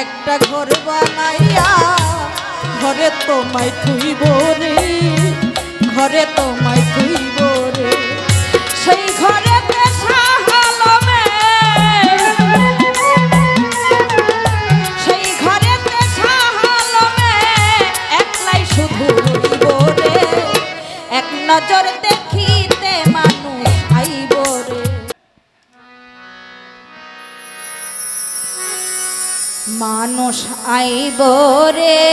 একটা ঘর বানাইয়া ঘরে তোমায় থুইব রে, ঘরে তোমায় থুইব রে। সেই ঘরেতে শাহালমে, সেই ঘরেতে শাহালমে একলাই শুধু রইব রে। এক নজর দেখিতে মানুষ আইব রে। মানুষ আইব রে,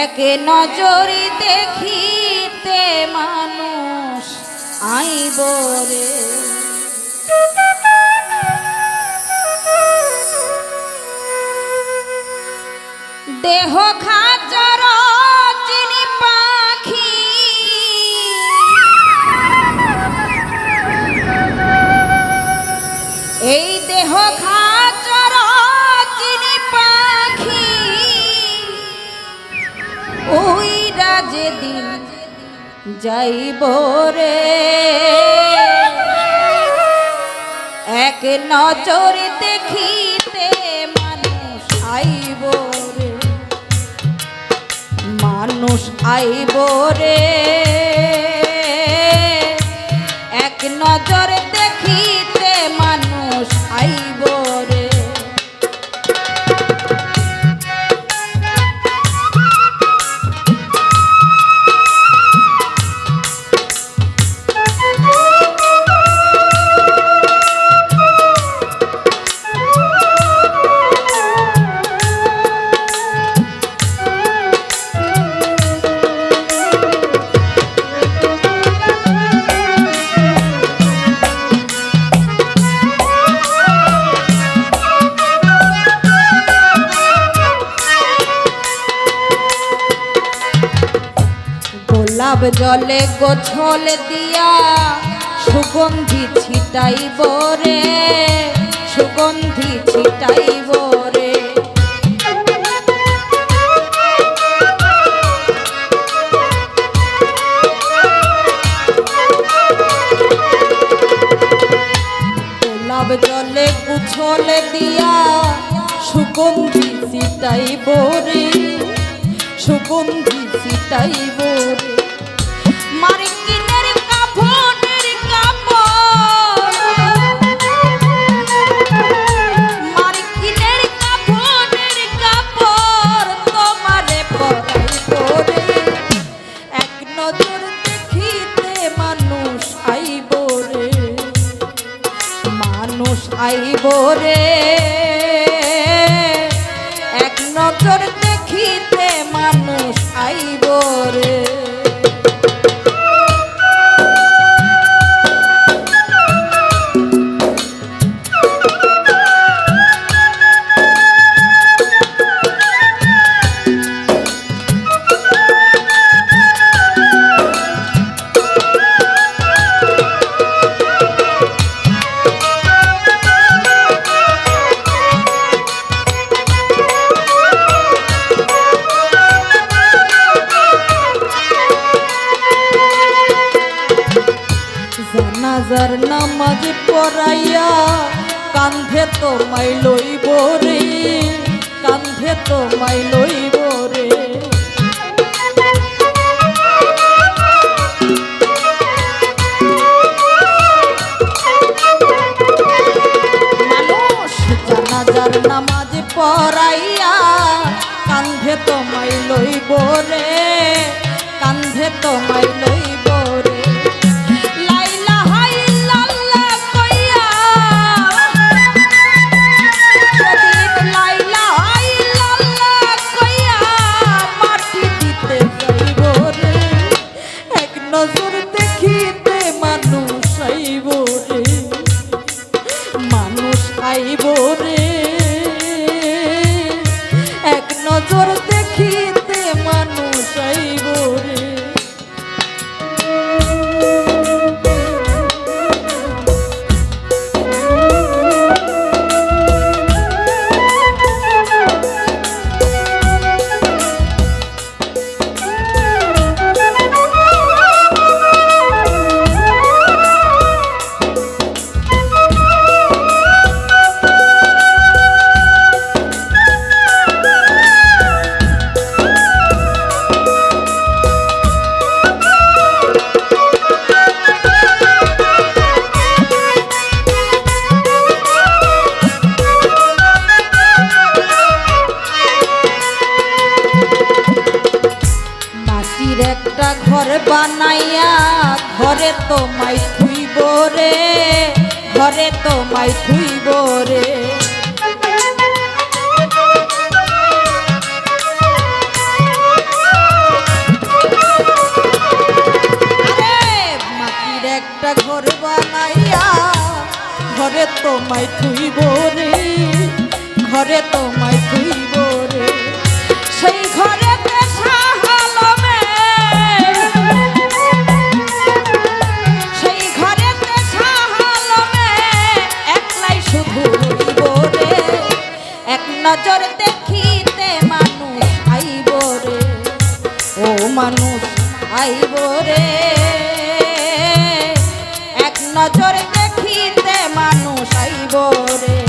এক নজরে দেখিতে মানুষ আইব রে। দেহ খাচর চিনি পাখি, এই দেহ খাচর চিনি পাখি, ওই রাজে দিন যাইব রে। এক নজর দেখিতে মানুষ আইব রে, মানুষ আইব রে। এক নজর দেখিতে মানুষ আইব রে। গোলাপ জলে গোছল দিয়া সুগন্ধি ছিটাইব রে, সুগন্ধি ছিটাইব রে। গোলাপ জলে গোছল দিয়া সুগন্ধি ছিটাইব রে, সুগন্ধি ছিটাইব রে। মার্কিনের কাফনের কাপড়, মার্কিনের কাফনের কাপড় তোমারে পরাইব রে। এক নজর দেখিতে মানুষ আইব রে, মানুষ আইব রে। এক নজর দেখিতে মানুষ আইব রে। জানাজার নামাজ পড়াইয়া কান্ধে তোমায় লইব রে, কান্ধে তোমায় লইব রে। মানুষ জানাজার নামাজ পড়াইয়া কান্ধে তোমায় লইব রে, কান্ধে তোমায় লইব রে। নজর দেখিতে মানুষ আইব রে, মানুষ আইব রে। এক নজর দেখিতে মানুষ আইব রে। বানাইয়া ঘরে তোমায় থুইব রে, ঘরে তোমায় থুইব রে। একটা ঘর বানাইয়া ঘরে তোমায় থুইব রে, ঘরে তোমায় থুইব রে। সেই ঘরে শাহালমে, সেই ঘরে শাহালমে একলাই শুধু রইব রে। এক নজর দেখিতে মানুষ আইব রে, ও মানুষ আইব রে। নজর দেখিতে মানুষ আইব রে।